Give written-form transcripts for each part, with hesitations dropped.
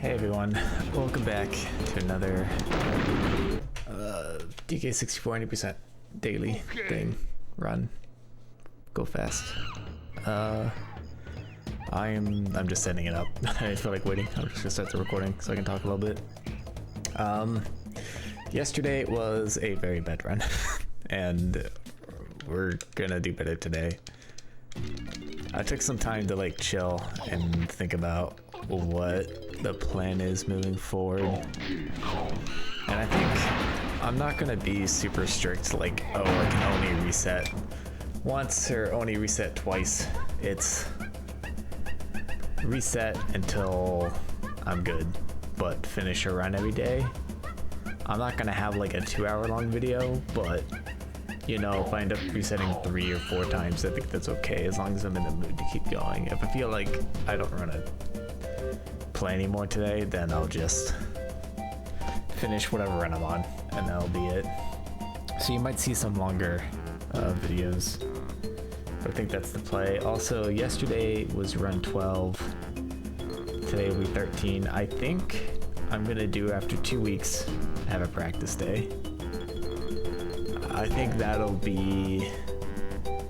Hey everyone, welcome back to another DK64 90% daily thing. Run. Go fast. I'm just setting it up. I didn't feel like waiting. I'm just gonna start the recording so I can talk a little bit. Yesterday was a very bad run and we're gonna do better today. I took some time to like chill and think about what the plan is moving forward, and I think I'm not gonna be super strict like, oh, I can only reset once or only reset twice. It's reset until I'm good, but finish a run every day. I'm not gonna have like a 2-hour long video, but you know, if I end up resetting 3 or 4 times, I think that's okay, as long as I'm in the mood to keep going. If I feel like I don't want to play anymore today, then I'll just finish whatever run I'm on, and that'll be it. So you might see some longer videos, but I think that's the play. Also, yesterday was run 12, today will be 13. I think I'm gonna do, after 2 weeks, have a practice day. I think that'll be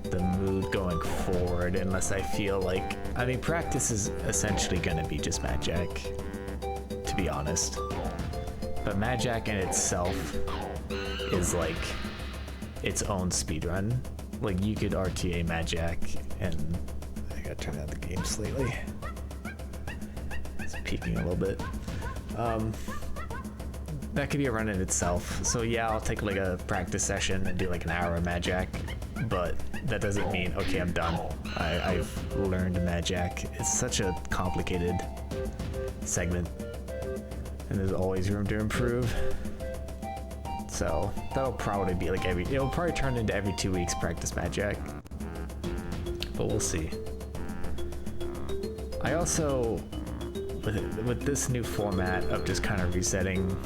the mood going forward, unless I feel like, I mean, practice is essentially gonna be just Mad Jack, to be honest. But Mad Jack in itself is like its own speedrun. Like, you could RTA Mad Jack, and I gotta turn down the game slightly. It's peaking a little bit. That could be a run in itself. So yeah, I'll take like a practice session and do like an hour of Mad Jack, but that doesn't mean, okay, I'm done. I've learned Mad Jack. It's such a complicated segment, and there's always room to improve. So that'll probably be like it'll probably turn into every 2 weeks practice Mad Jack, but we'll see. I also, with this new format of just kind of resetting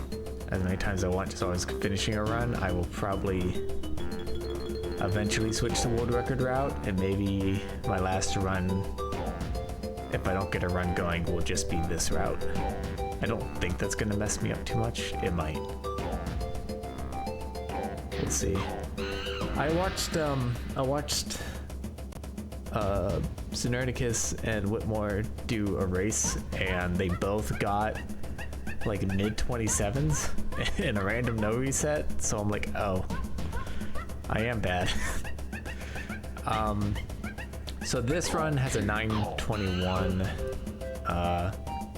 as many times as I want, just always finishing a run, I will probably eventually switch to world record route, and maybe my last run, if I don't get a run going, will just be this route. I don't think that's gonna mess me up too much. It might. We'll see. I watched Sinernicus and Whitmore do a race, and they both got like mid 27s in a random no reset, so I'm like, oh, I am bad. So this run has a 921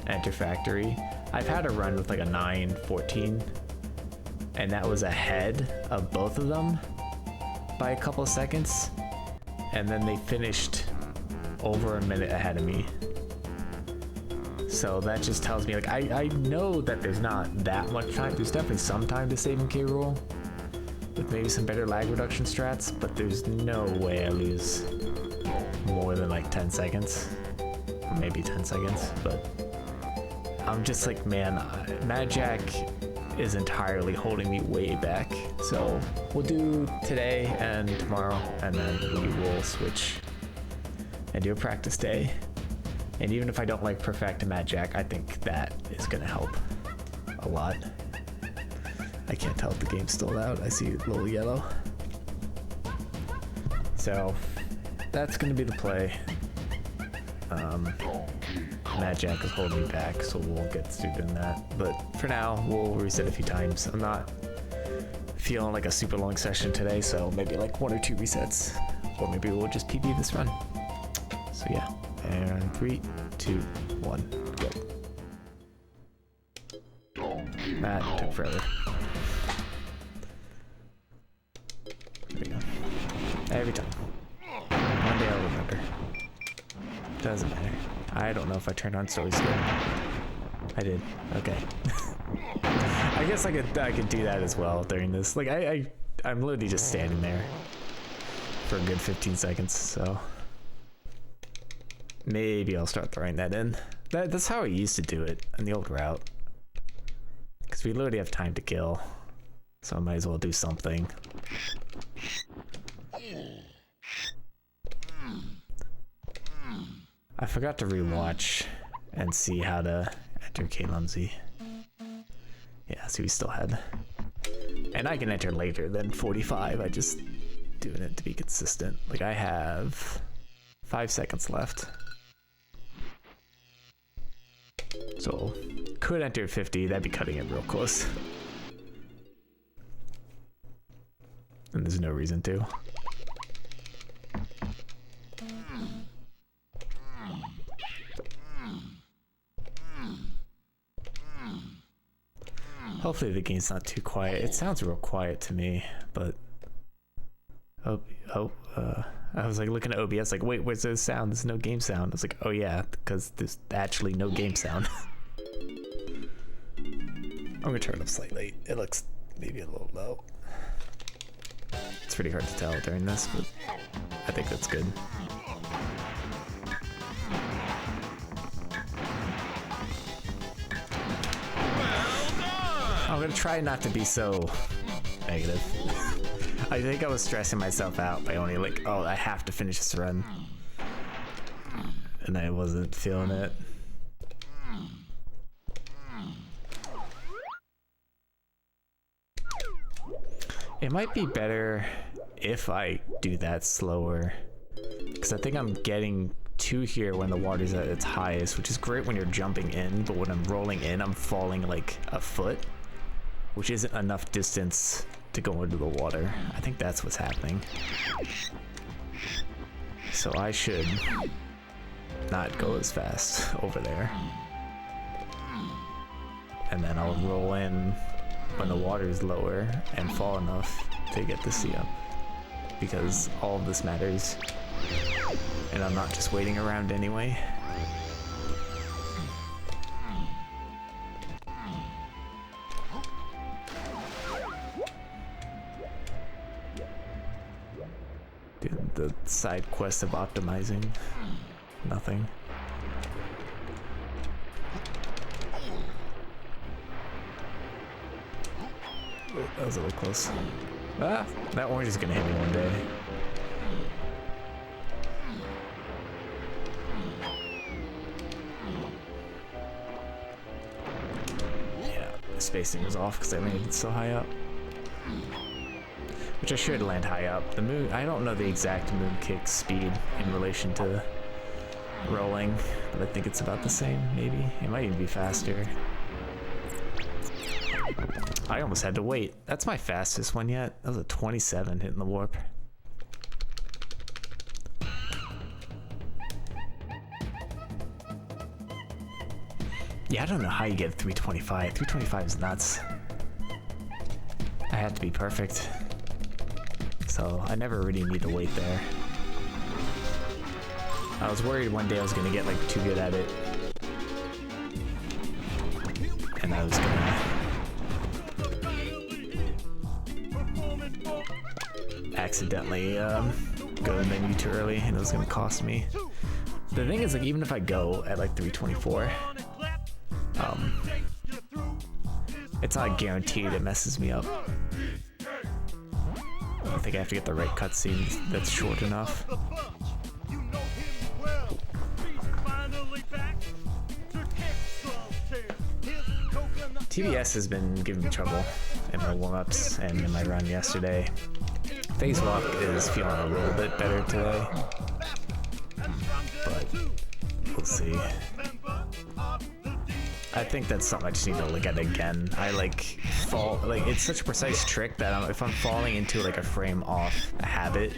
enter factory. I've had a run with like a 914, and that was ahead of both of them by a couple of seconds, and then they finished over a minute ahead of me. So that just tells me, like, I know that there's not that much time. There's definitely some time to save in K rule with maybe some better lag reduction strats, but there's no way I lose more than like 10 seconds, or maybe 10 seconds. But I'm just like, man, Mad Jack is entirely holding me way back. So we'll do today and tomorrow, and then we will switch and do a practice day. And even if I don't like perfect Mad Jack, I think that is gonna help a lot. I can't tell if the game's still out. I see a little yellow. So that's gonna be the play. Mad Jack is holding me back, so we'll get to doing that. But for now, we'll reset a few times. I'm not feeling like a super long session today, so maybe like 1 or 2 resets, or maybe we'll just PB this run. So yeah. And 3, 2, 1, go. That took forever. There we go. Every time. One day I'll remember. Doesn't matter. I don't know if I turned on story skill. I did. Okay. I guess I could do that as well during this. Like I'm literally just standing there for a good 15 seconds, so maybe I'll start throwing that in. That's how I used to do it in the old route, because we literally have time to kill, so I might as well do something. I forgot to rewatch and see how to enter K Lumsey. Yeah, so we still had. And I can enter later than 45. I just doing it to be consistent. Like I have 5 seconds left. So could enter 50, that'd be cutting it real close. And there's no reason to. Hopefully the game's not too quiet. It sounds real quiet to me, but I was like looking at OBS like, wait, where's the sound? There's no game sound. I was like, oh yeah, because there's actually no game sound. I'm gonna turn it up slightly. It looks maybe a little low. It's pretty hard to tell during this, but I think that's good. I'm gonna try not to be so negative. I think I was stressing myself out by only like, oh, I have to finish this run. And I wasn't feeling it. It might be better if I do that slower, because I think I'm getting to here when the water's at its highest, which is great when you're jumping in, but when I'm rolling in, I'm falling like a foot, which isn't enough distance to go into the water. I think that's what's happening. So I should not go as fast over there. And then I'll roll in when the water is lower and fall enough to get the C up. Because all of this matters. And I'm not just waiting around anyway. Dude, the side quest of optimizing. Nothing. Oh, that was a little close. Ah, that orange is gonna hit me one day. Yeah, the spacing was off because I landed so high up. Which I should land high up. The moon, I don't know the exact moon kick speed in relation to rolling, but I think it's about the same, maybe. It might even be faster. I almost had to wait. That's my fastest one yet. That was a 27 hitting the warp. Yeah, I don't know how you get 325. 325 is nuts. I had to be perfect. So I never really need to wait there. I was worried one day I was gonna get like too good at it. And I was gonna accidentally go to the menu too early and it was gonna cost me. The thing is, like, even if I go at like 324, it's not guaranteed it messes me up. I think I have to get the right cutscene that's short enough. TBS has been giving me trouble in my warm-ups and in my run yesterday. Phase walk is feeling a little bit better today, but we'll see. I think that's something I just need to look at again. I like fall, like it's such a precise trick that if I'm falling into like a frame off habit,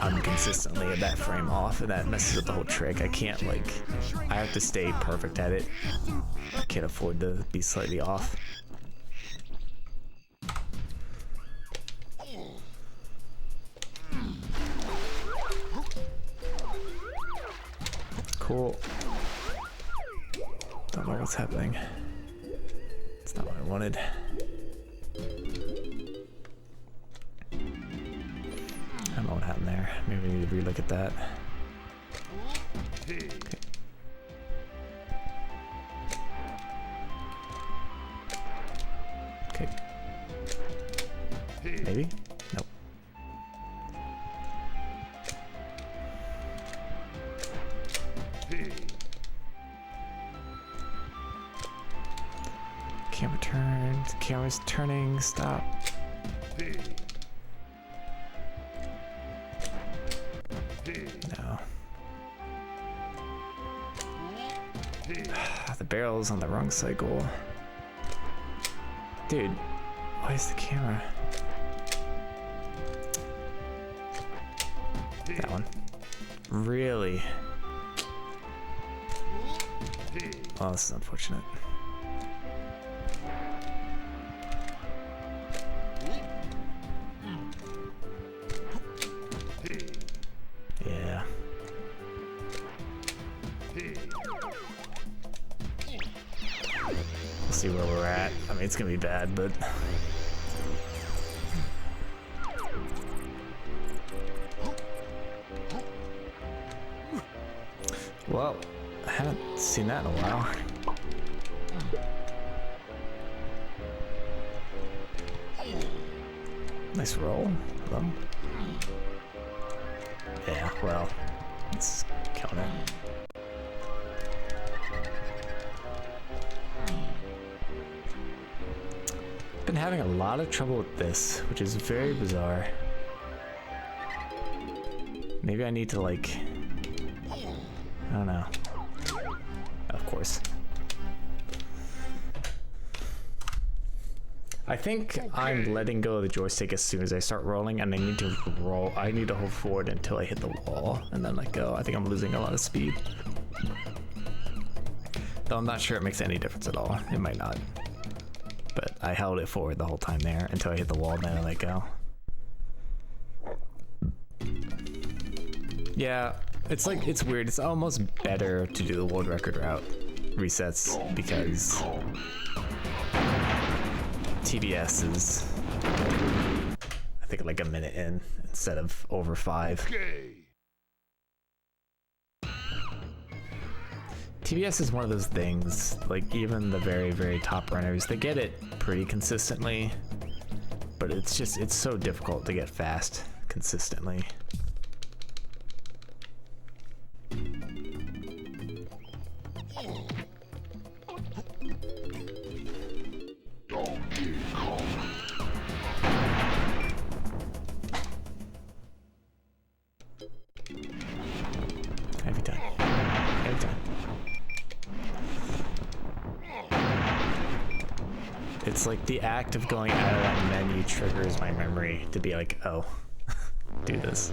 I'm consistently at that frame off and that messes up the whole trick. I can't like, I have to stay perfect at it. I can't afford to be slightly off. Cool. Don't know what's happening. It's not what I wanted. I don't know what happened there. Maybe we need to relook at that. Okay. Okay. Maybe? Nope. Camera turns. Camera's turning. Stop. No. The barrel's on the wrong cycle. Dude, why is the camera? That one. Really? Oh, this is unfortunate. Yeah. We'll see where we're at. I mean, it's gonna be bad, but... Well, I haven't seen that in a while. Nice roll. Hello. Yeah, well, let's count it. Been having a lot of trouble with this, which is very bizarre. Maybe I need to, like, I don't know. Of course. I think I'm letting go of the joystick as soon as I start rolling, and I need to roll. I need to hold forward until I hit the wall and then let go. I think I'm losing a lot of speed. Though I'm not sure it makes any difference at all. It might not. But I held it forward the whole time there until I hit the wall, then I let go. Yeah, it's like, it's weird. It's almost better to do the world record route resets because TBS is, I think, like a minute in instead of over 5. TBS is one of those things, like even the very, very top runners, they get it pretty consistently, but it's just, it's so difficult to get fast consistently. Every time. Every time. It's like the act of going out of that menu triggers my memory to be like, oh, do this.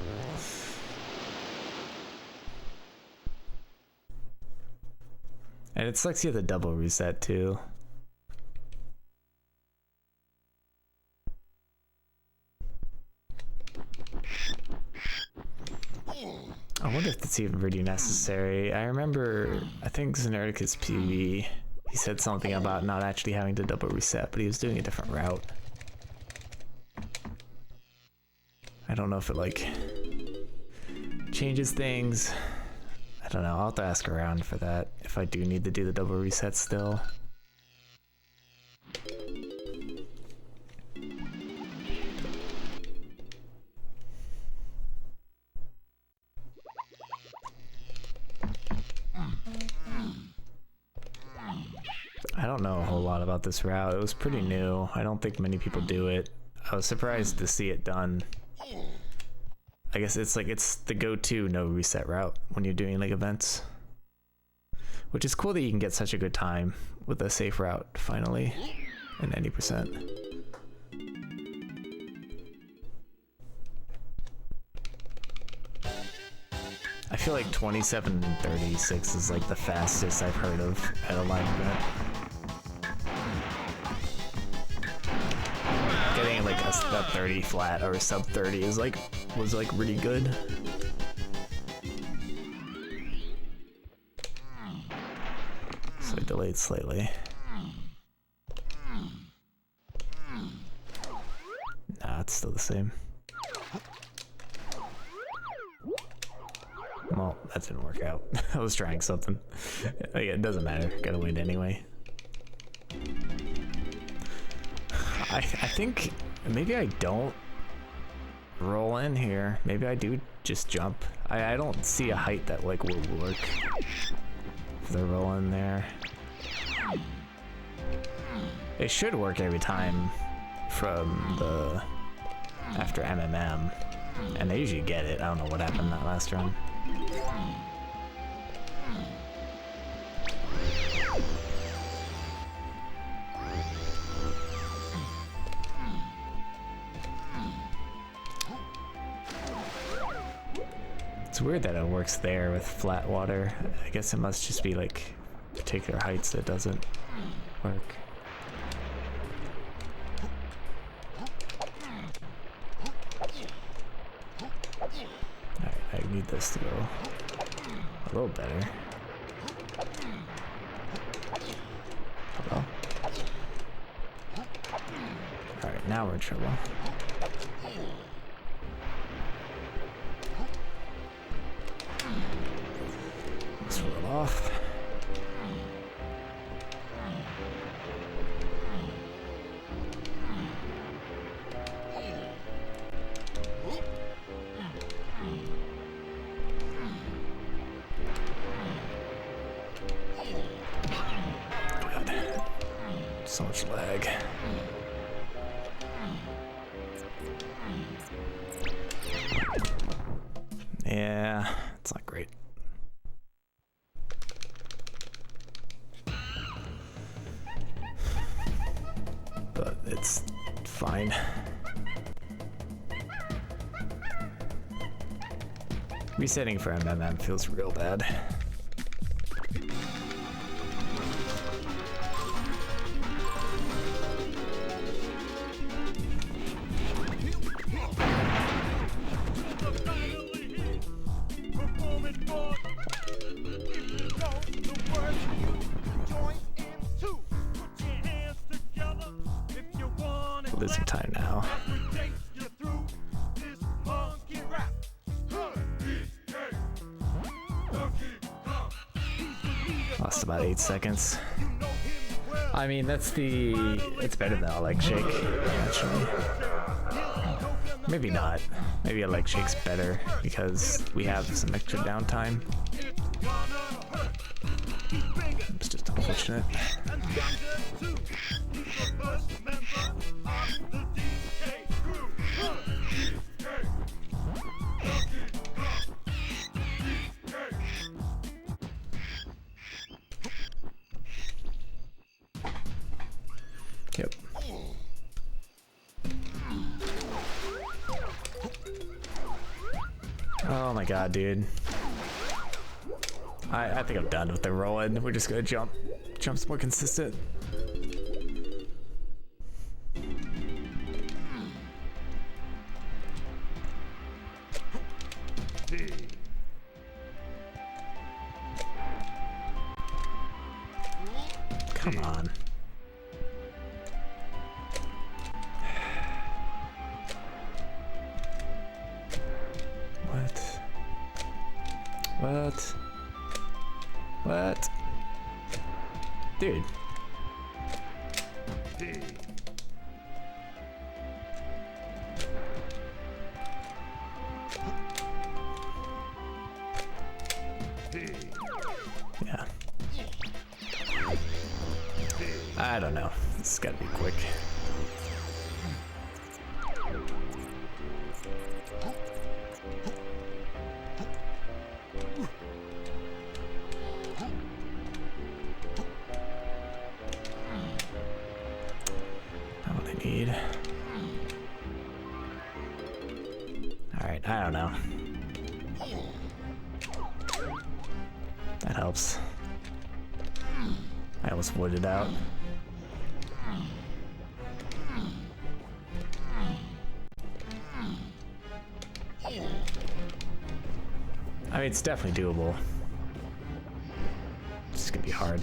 And it sucks you have the double reset too. I wonder if that's even really necessary. I remember, I think Xenerdicus PV, he said something about not actually having to double reset, but he was doing a different route. I don't know if it like changes things. I don't know, I'll have to ask around for that, if I do need to do the double reset still. I don't know a whole lot about this route. It was pretty new. I don't think many people do it. I was surprised to see it done. I guess it's like, it's the go-to no reset route when you're doing like events. Which is cool that you can get such a good time with a safe route finally in any percent. I feel like 27:36 is like the fastest I've heard of at a live event. Getting like a 30 flat or a sub 30 is like, was like really good. So I delayed slightly. Nah, it's still the same. Well, that didn't work out. I was trying something. Like, it doesn't matter. Gotta win anyway. I think maybe I don't roll in here. Maybe I do just jump. I don't see a height that like would work for the roll in there. It should work every time from the after MMM, and I usually get it. I don't know what happened that last run. It's weird that it works there with flat water. I guess it must just be like particular heights that doesn't work. Alright, I need this to go a little better. Hello? Alright, now we're in trouble. Let's roll off. God. So much lag. Yeah, it's not great. But it's fine. Resetting for MMM feels real bad. Losing time now. Lost about 8 seconds. I mean, it's better than a leg shake, actually. Maybe not. Maybe a leg shake's better because we have some extra downtime. It's just unfortunate. Yep. Oh my god, dude. I think I'm done with the rolling. We're just gonna jump. Jump's more consistent. Come on. What? What? Dude. Yeah. I don't know. This has got to be quick. Alright, I don't know. That helps. I almost wooded out. I mean, it's definitely doable. It's just gonna be hard.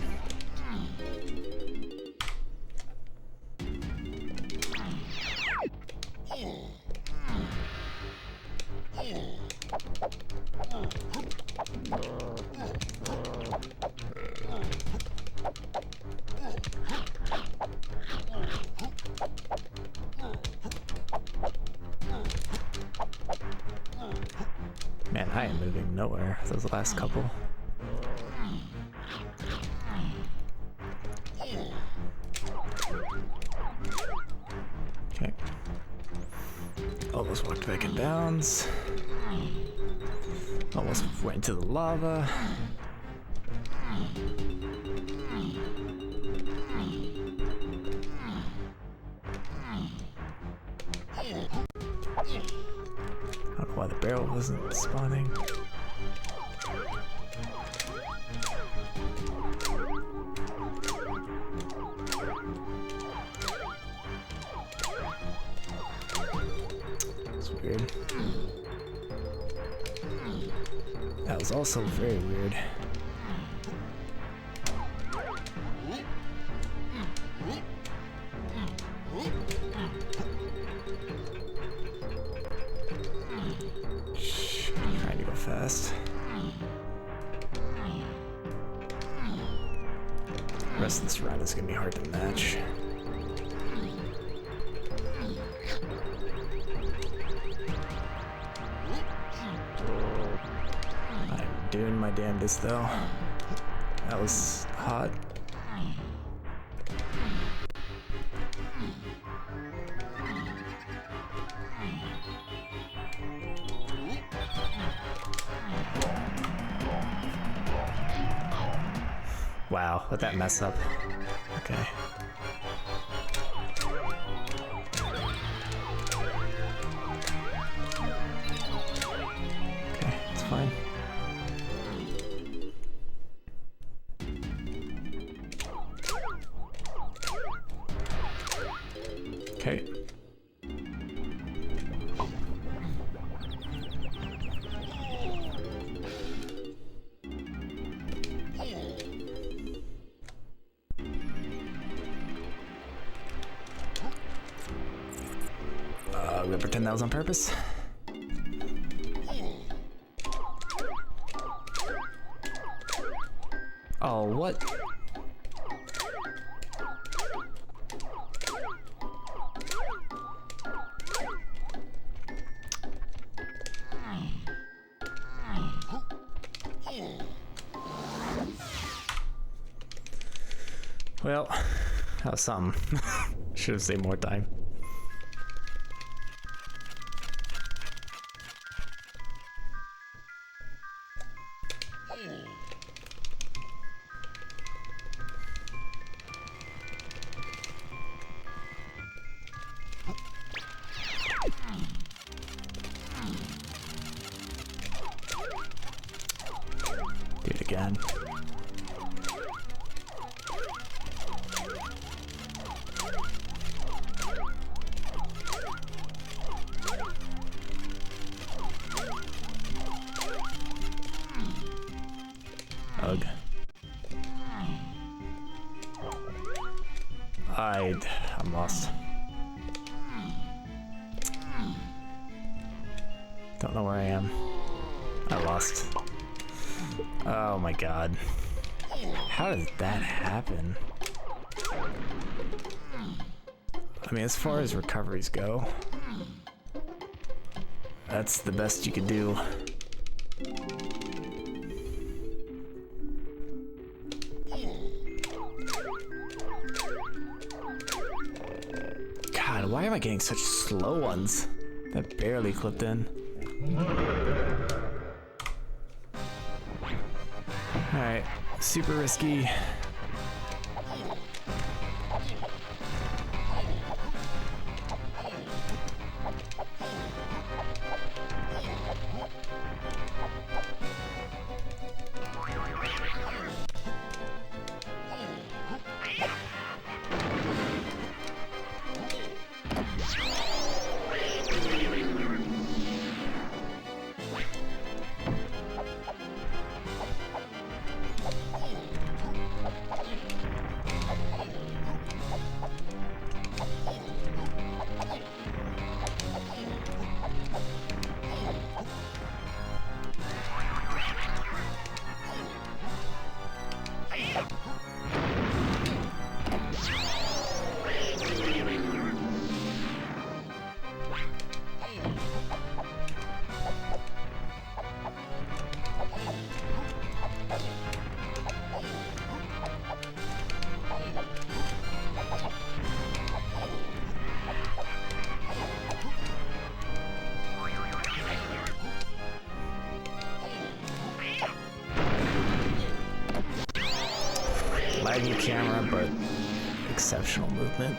Man, I am moving nowhere. Those last couple. Almost walked back in bounds. Almost went into the lava. I don't know why the barrel wasn't spawning. It's weird. That was also very weird. Trying to go fast. The rest of this round is gonna be hard to match. I'm doing my damnedest though. That was hot. Wow, let that mess up. Okay. Okay, it's fine. Okay. I'm gonna pretend that was on purpose. Oh, what? Well, that was something. Should have saved more time. Do it again. Ugh. I'm lost. Don't know where I am. I lost. Oh my god. How does that happen? I mean, as far as recoveries go, that's the best you could do. God, why am I getting such slow ones? That barely clipped in. Alright, super risky. Laggy camera, but exceptional movement.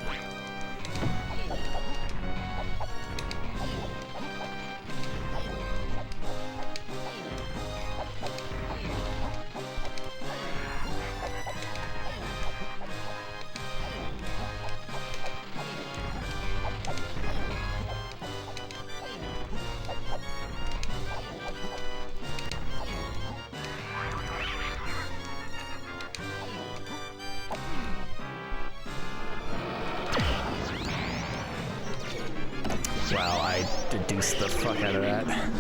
Wow, I deduced the fuck out of that.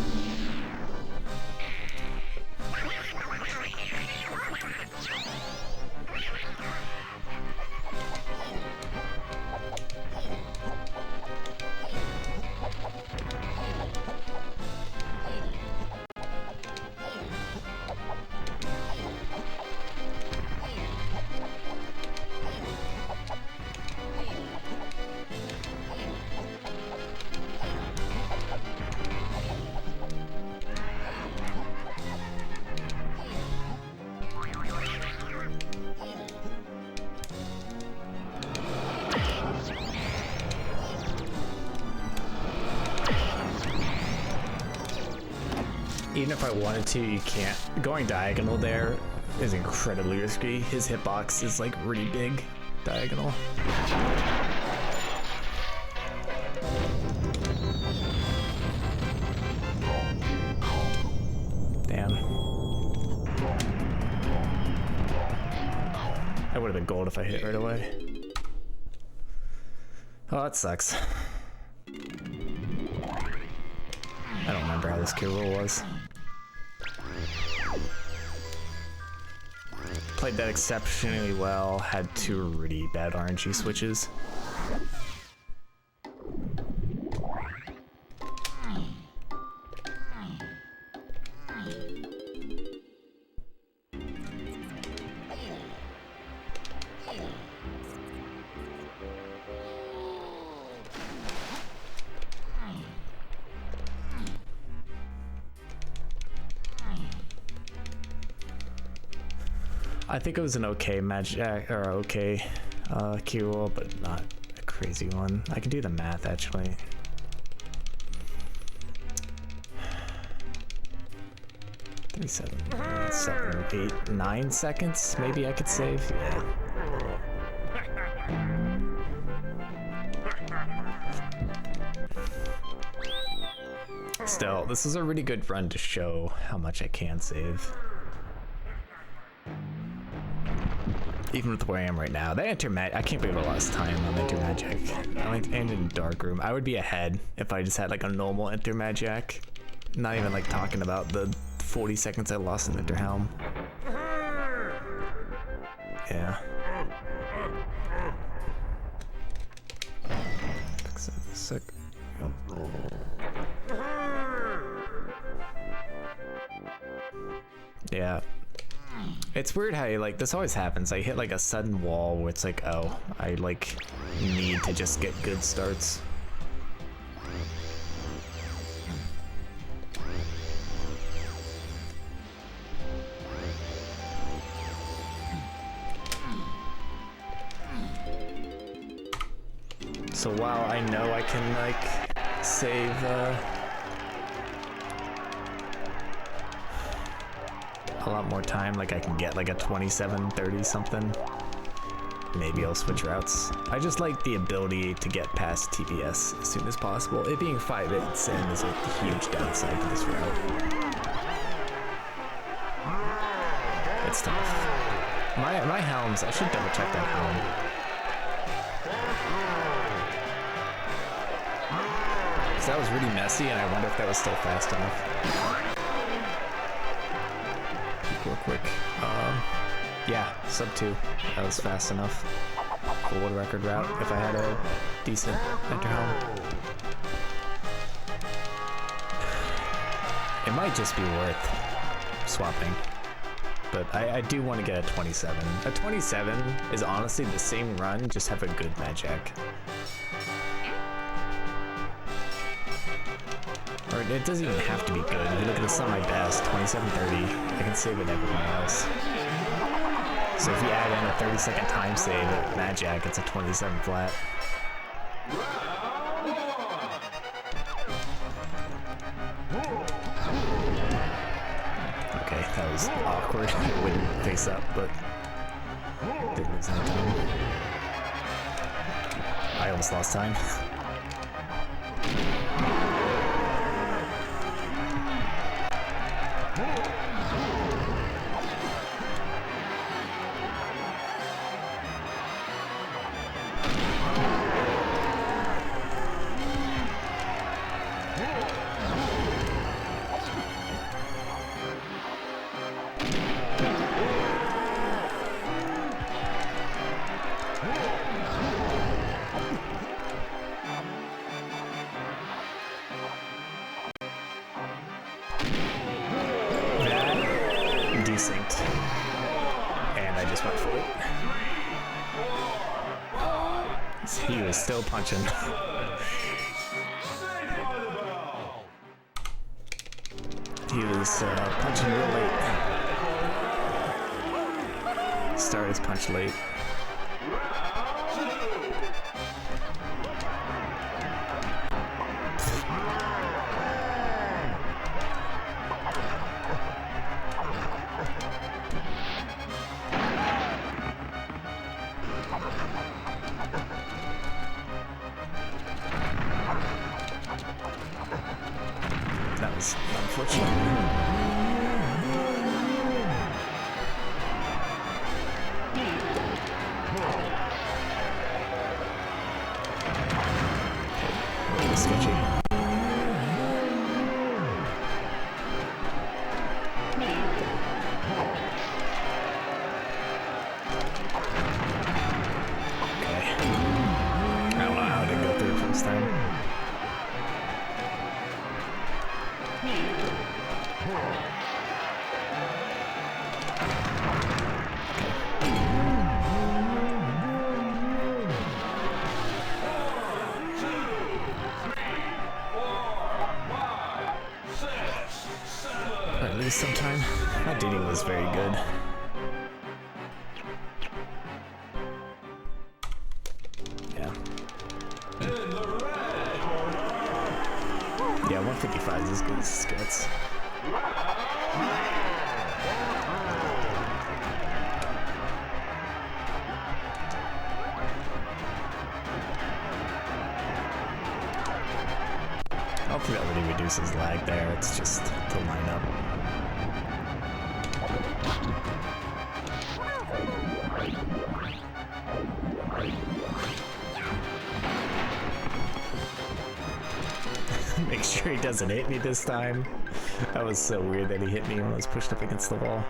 Even if I wanted to, you can't. Going diagonal there is incredibly risky. His hitbox is like really big diagonal. Damn. That would have been gold if I hit right away. Oh, that sucks. I don't remember how this kill roll was. Played that exceptionally well, had 2 really bad RNG switches. I think it was an okay magic or okay key roll, but not a crazy one. I can do the math actually. Three, 7, 8, 9 seconds. Maybe I could save. Yeah. Still, this is a really good run to show how much I can save. Even with where I am right now, the I can't believe I lost time on Enter Magic. I ended in Dark Room. I would be ahead if I just had like a normal Enter Magic. Not even like talking about the 40 seconds I lost in Enter Helm. Yeah. Sick. Yeah. It's weird how you like this always happens. I hit like a sudden wall where it's like, oh, I like need to just get good starts. So while I know I can like save a lot more time, like I can get like a 27, 30 something. Maybe I'll switch routes. I just like the ability to get past TPS as soon as possible. It being 5-8 in is a huge downside to this route. It's tough. My helms, I should double check that helm. Cause that was really messy and I wonder if that was still fast enough. Real quick. Yeah, sub 2. That was fast enough. For world record route if I had a decent enter helm. It might just be worth swapping. But I do want to get a 27. A 27 is honestly the same run, just have a good magic. Or it doesn't even have to be good. If you look at the sum my best, 27-30, I can save it everywhere else. So if you add in a 30-second time save at Mad Jack, it's a 27 flat. Okay, that was awkward. It wouldn't face up, but didn't lose any time. I almost lost time. Desynced. And I just went for it. He was still punching. He was punching real late. Started his punch late. That was unfortunate. Sketchy. Okay. I don't know how to go through first time. At least sometime. My dating was very good. Yeah. Yeah, 155 is as good as it gets. Hopefully that really reduces lag there, it's just the lineup. Make sure he doesn't hit me this time. That was so weird that he hit me when I was pushed up against the wall.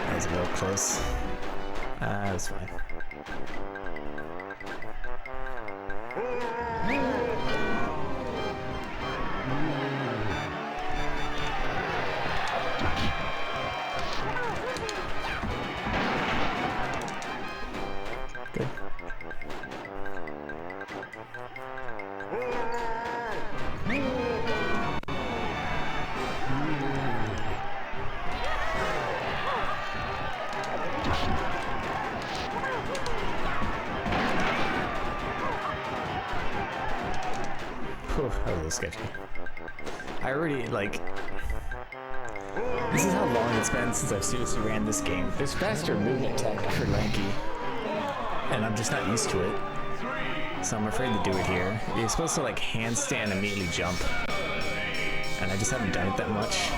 That was real close. That was fine. Good. Whew, that was a little sketchy. I already, like... This is how long it's been since I've seriously ran this game. There's faster movement tech for Lanky, and I'm just not used to it. So I'm afraid to do it here. You're supposed to like handstand immediately jump, and I just haven't done it that much.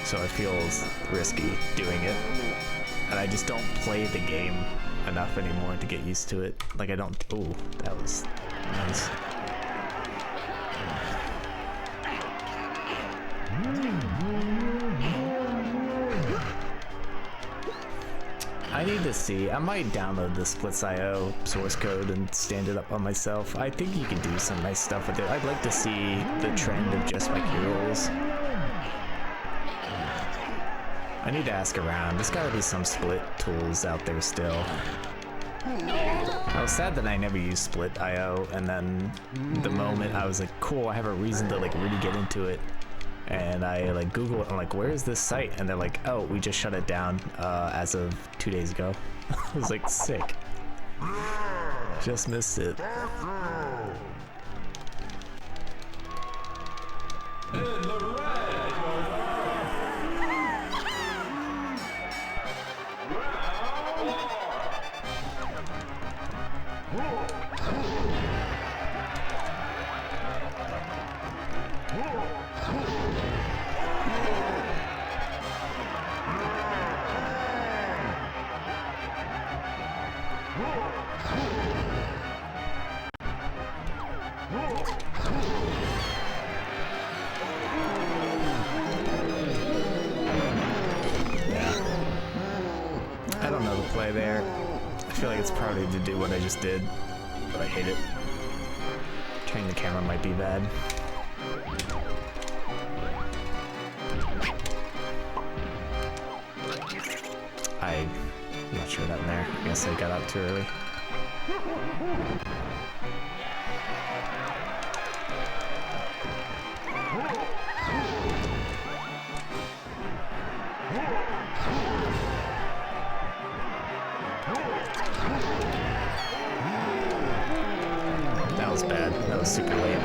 So it feels risky doing it. And I just don't play the game enough anymore to get used to it. Like I don't, ooh, that was nice. I need to see, I might download the Splits.io source code and stand it up on myself. I think you can do some nice stuff with it. I'd like to see the trend of just like heroes. I need to ask around. There's gotta be some split tools out there still. I was sad that I never used split IO, and then the moment I was like, cool, I have a reason to like really get into it. And I like Google it, I'm like, where is this site? And they're like, oh, we just shut it down as of 2 days ago. I was like, sick. Just missed it. I don't know the play there. I feel like it's probably to do what I just did, but I hate it. Turning the camera might be bad. I'm not sure that in there. I guess I got out too early. That was bad. That was super late.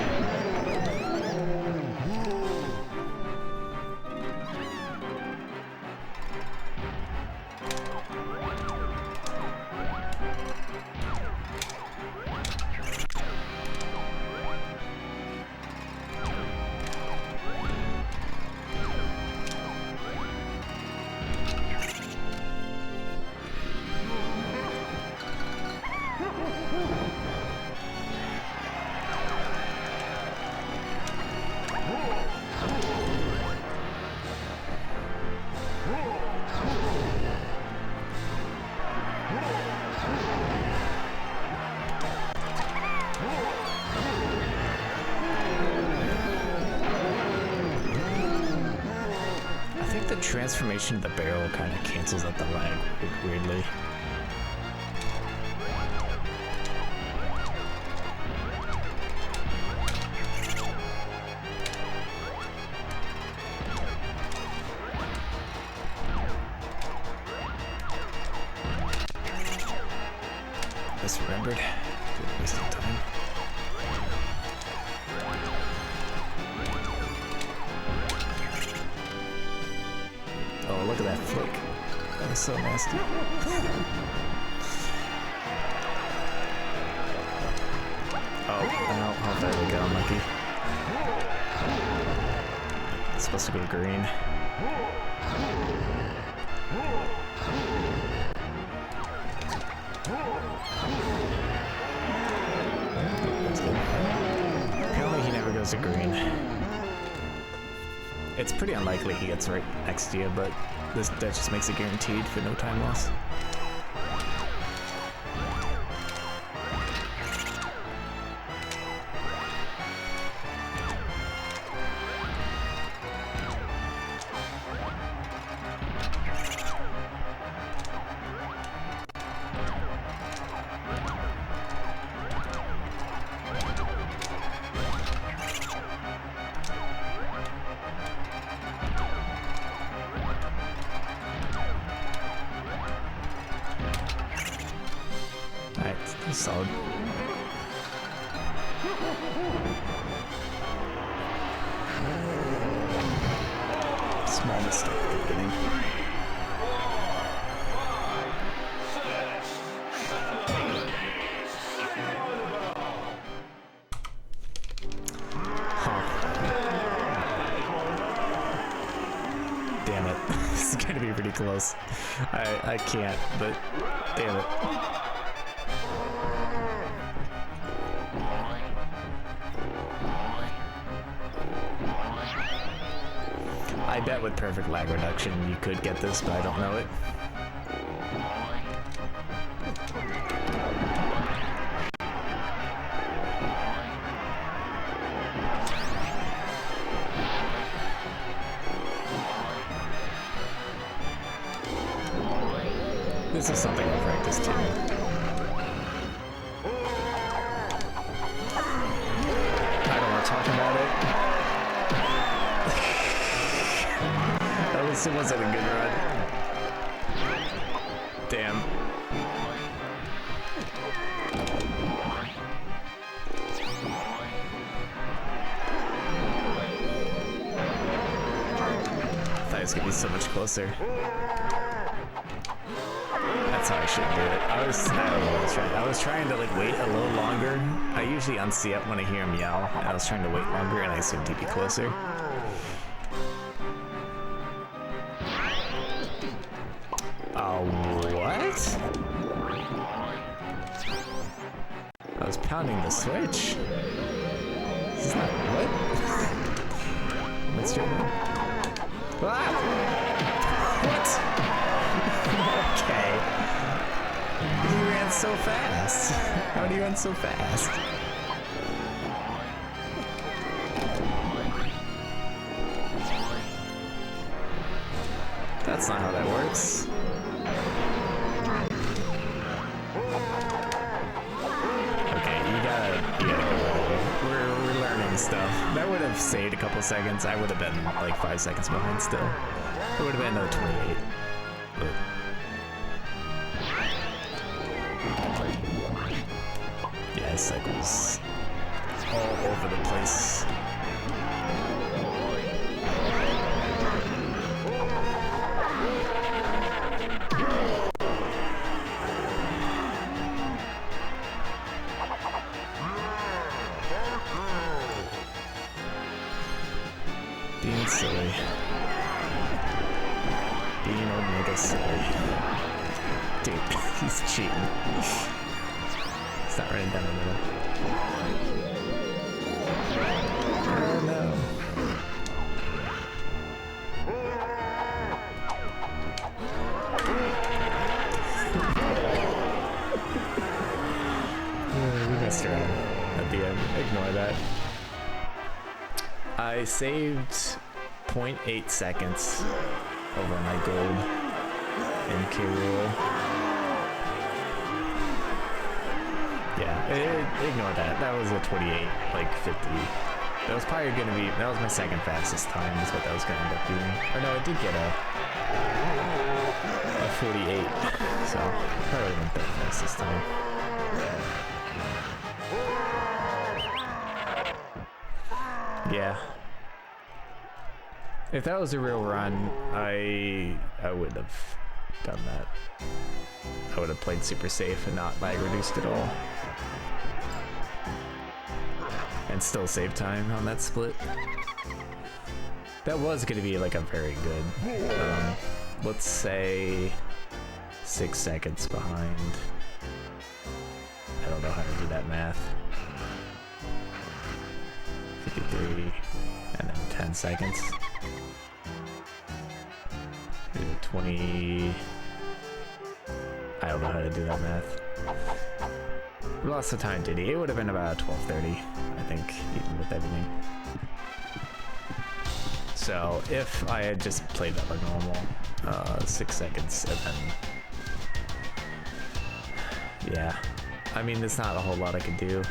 The transformation of the barrel kind of cancels out the lag weirdly. Misremembered. Good waste of time. Oh, look at that flick. That was so nasty. Oh, there we go, unlucky. It's supposed to go to green. Apparently he never goes to green. It's pretty unlikely he gets right next to you, but that just makes it guaranteed for no time loss. Alright, solid. Small mistake at the beginning. Damn it. This is gonna be pretty close. I can't, but damn it. I bet with perfect lag reduction you could get this, but I don't know it. This is something I practiced too. come at it. At least it wasn't a good run. Damn. I thought it was gonna be so much closer. That's how I should do it. I don't know what I was trying. I was trying to like wait a little longer. I usually unsee up when I hear him yell, and I was trying to wait longer, and I assumed he'd be closer. What? I was pounding the switch. This is not what? What's your name? Ah! What? Okay. He ran so fast. How did he run so fast? That's not how that works. Okay, you gotta we're learning stuff. That would have saved a couple seconds. I would have been like 5 seconds behind still. It would have been another 28. But yeah, his cycles all over the place. Being silly. Being omega silly. Dude, he's cheating. He's not running down the middle. Oh no. We messed around at the end. Ignore that. I saved 0.8 seconds over my gold NK rule. Yeah, ignore that. That was a 28, like 50. That was probably gonna be, that was my second fastest time, is what that was gonna end up being. Or no, I did get a 48, so probably went that fastest time. Yeah. If that was a real run, I would have done that. I would have played super safe and not lag reduced at all. And still save time on that split. That was going to be like a very good, let's say 6 seconds behind. I don't know how to do that math. 53 and then 10 seconds. 20. I don't know how to do that math. We lost the time, did he? It would have been about 12:30, I think, even with everything. So if I had just played that like normal, 6 seconds, and then yeah, I mean, there's not a whole lot I could do.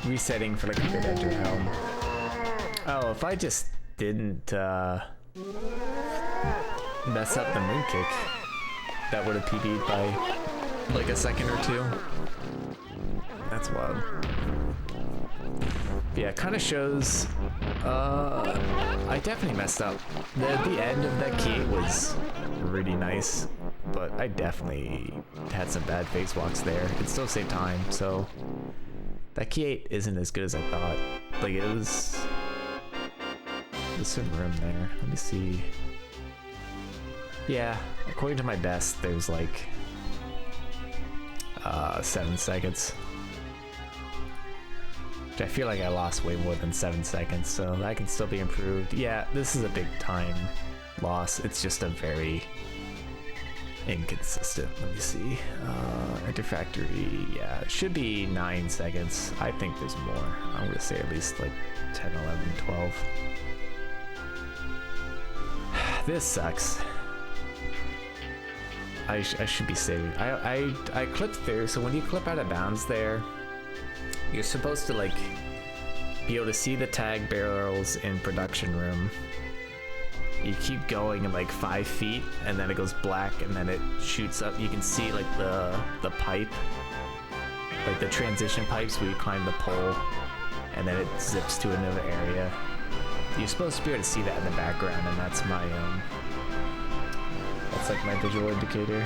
Resetting for like a good enter helm. Oh, if I just didn't mess up the moon kick, that would have PB'd by like a second or two. That's wild. But yeah, it kind of shows I definitely messed up. The end of that key was really nice, but I definitely had some bad phase walks there. It still saved time, so that key 8 isn't as good as I thought. Like, it was... There's some room there. Let me see. Yeah, according to my best, there's like 7 seconds. Which I feel like I lost way more than 7 seconds, so that can still be improved. Yeah, this is a big time loss. It's just a very inconsistent. Let me see. Enter factory. Yeah, it should be 9 seconds. I think there's more. I'm gonna say at least like 10, 11, 12. This sucks. I should be saving. I clipped there, so when you clip out of bounds there, You're supposed to like be able to see the tag barrels in production room. You keep going like 5 feet and then it goes black and then it shoots up. You can see like the pipe, like the transition pipes where you climb the pole and then it zips to another area. You're supposed to be able to see that in the background, and that's my that's like my visual indicator.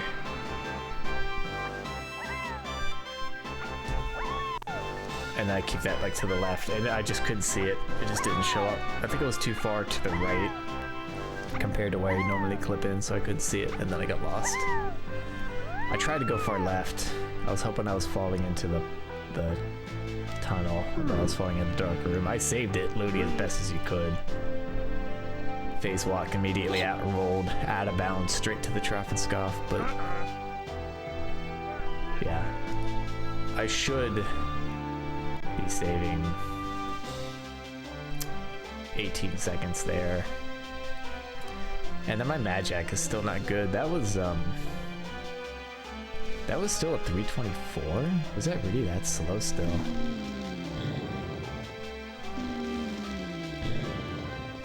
And I keep that like to the left, and I just couldn't see it. It just didn't show up. I think it was too far to the right compared to where I normally clip in, so I couldn't see it, and then I got lost. I tried to go far left. I was hoping I was falling into the tunnel, but I was falling in the dark room. I saved it, literally as best as you could. Phase walk immediately out and rolled out of bounds straight to the traffic scuff, but yeah. I should be saving 18 seconds there. And then my Magic is still not good. That was still a 324? Was that really that slow still?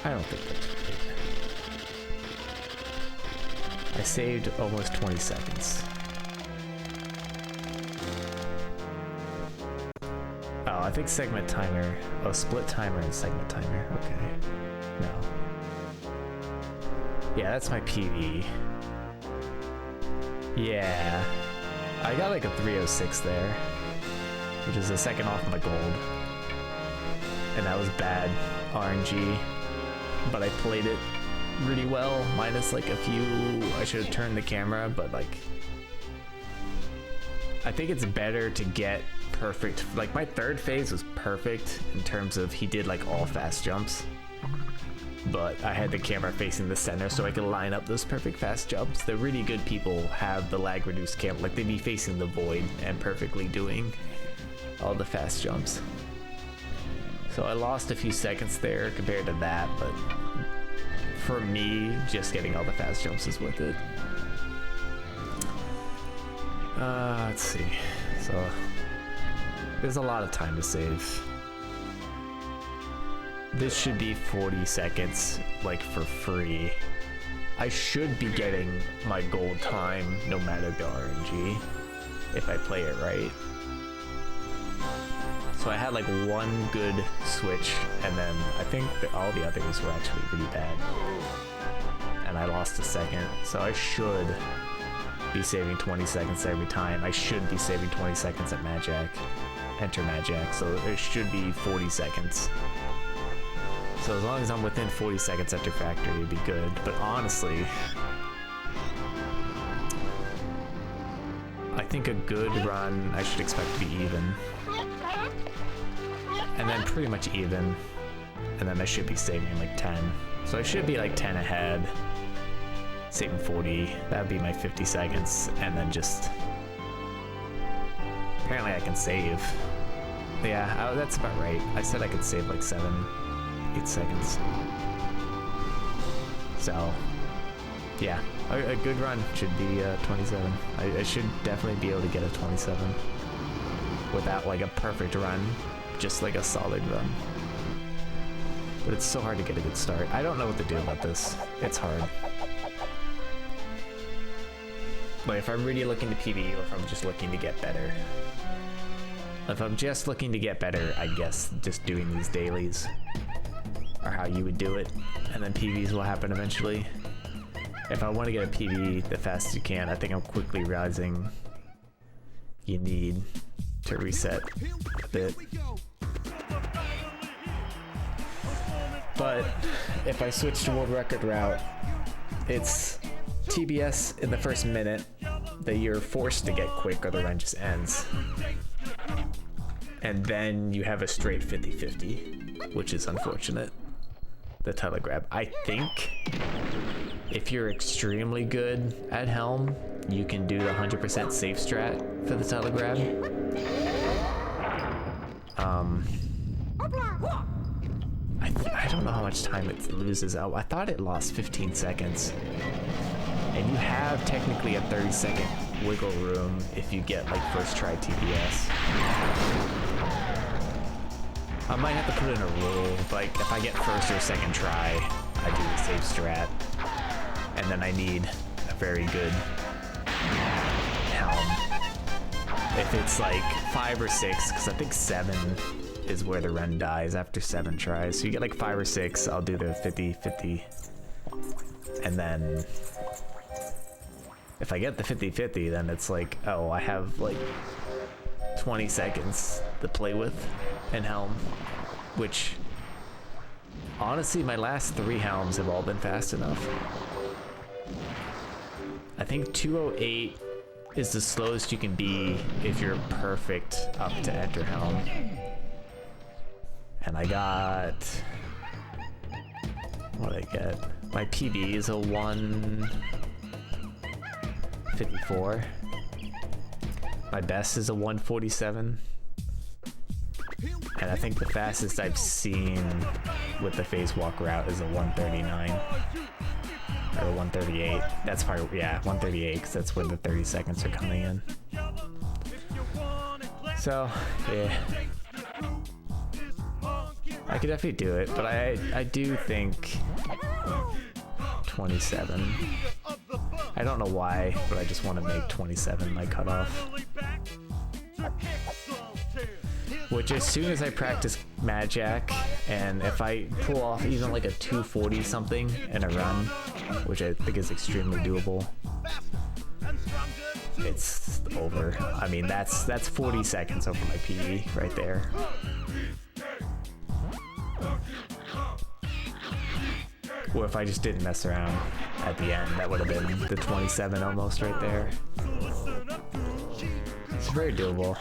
I don't think that's right. I saved almost 20 seconds. Oh, I think segment timer. Oh, split timer and segment timer. Okay. No. Yeah, that's my PV. Yeah. I got like a 306 there, which is a second off my gold. And that was bad RNG, but I played it really well, minus like a few. I should have turned the camera, but like, I think it's better to get perfect. Like my third phase was perfect in terms of he did like all fast jumps, but I had the camera facing the center so I could line up those perfect fast jumps. The really good people have the lag reduced camera, like they'd be facing the void and perfectly doing all the fast jumps. So I lost a few seconds there compared to that, but for me, just getting all the fast jumps is worth it. Let's see. So there's a lot of time to save. This should be 40 seconds, like for free. I should be getting my gold time no matter the RNG if I play it right. So I had like one good switch, and then I think that all the others were actually really bad. And I lost a second, so I should be saving 20 seconds every time. I should be saving 20 seconds at Magic, enter Magic, so it should be 40 seconds. So as long as I'm within 40 seconds after factory, it'd be good. But honestly, I think a good run, I should expect to be even. And then pretty much even. And then I should be saving like 10. So I should be like 10 ahead. Saving 40, that would be my 50 seconds. And then just, apparently I can save. Yeah, that's about right. I said I could save like 8 seconds. So, yeah, a good run should be 27. I should definitely be able to get a 27 without like a perfect run, just like a solid run. But it's so hard to get a good start. I don't know what to do about this. It's hard. Like if I'm really looking to PB or if I'm just looking to get better. If I'm just looking to get better, I guess just doing these dailies are how you would do it, and then PVs will happen eventually. If I want to get a PV the fastest you can, I think I'm quickly realizing you need to reset a bit. But if I switch to world record route, it's TBS in the first minute that you're forced to get quick or the run just ends. And then you have a straight 50-50, which is unfortunate. The telegrab. I think if you're extremely good at Helm, you can do the 100% safe strat for the telegrab. I don't know how much time it loses. I thought it lost 15 seconds. And you have technically a 30-second wiggle room if you get like first try TPS. I might have to put in a rule, like if I get first or second try, I do the safe strat. And then I need a very good helm. If it's like 5 or 6, because I think 7 is where the Ren dies after 7 tries. So you get like 5 or 6, I'll do the 50-50. And then if I get the 50-50, then it's like, oh, I have like 20 seconds to play with in helm, which honestly my last 3 helms have all been fast enough. I think 208 is the slowest you can be if you're perfect up to enter helm. And I got, what did I get? My PB is a 154. My best is a 147. And I think the fastest I've seen with the phase walk route is a 139. Or 138. That's probably, yeah, 138, because that's where the 30 seconds are coming in. So, yeah. I could definitely do it, but I do think 27. I don't know why, but I just want to make 27 my cutoff. Which, as soon as I practice Mad Jack, and if I pull off even like a 240 something in a run, which I think is extremely doable, it's over. I mean, that's 40 seconds over my PE right there. Or if I just didn't mess around at the end, that would have been the 27 almost right there. It's very doable.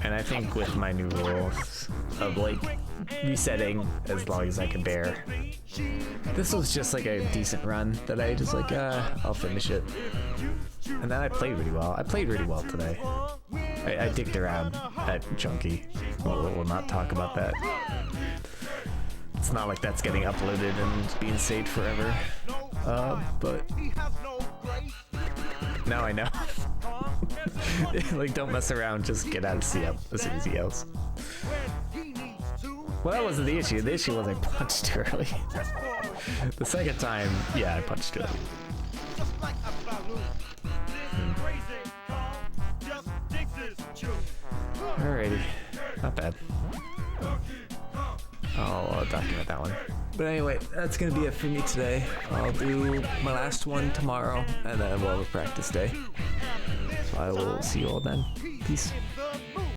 And I think with my new rules of like resetting as long as I can bear, this was just like a decent run that I just like, I'll finish it. And then I played really well. I played really well today. I dicked around at Chunky. We'll not talk about that. It's not like that's getting uploaded and being saved forever. But now I know. Like, don't mess around, just get out of CM as soon as he goes. Well, that wasn't the issue. The issue was I punched too early. The second time, yeah, I punched too early. Alrighty, not bad. I'll document that one. But anyway, that's gonna be it for me today. I'll do my last one tomorrow, and then we'll have a practice day. So I will see you all then. Peace.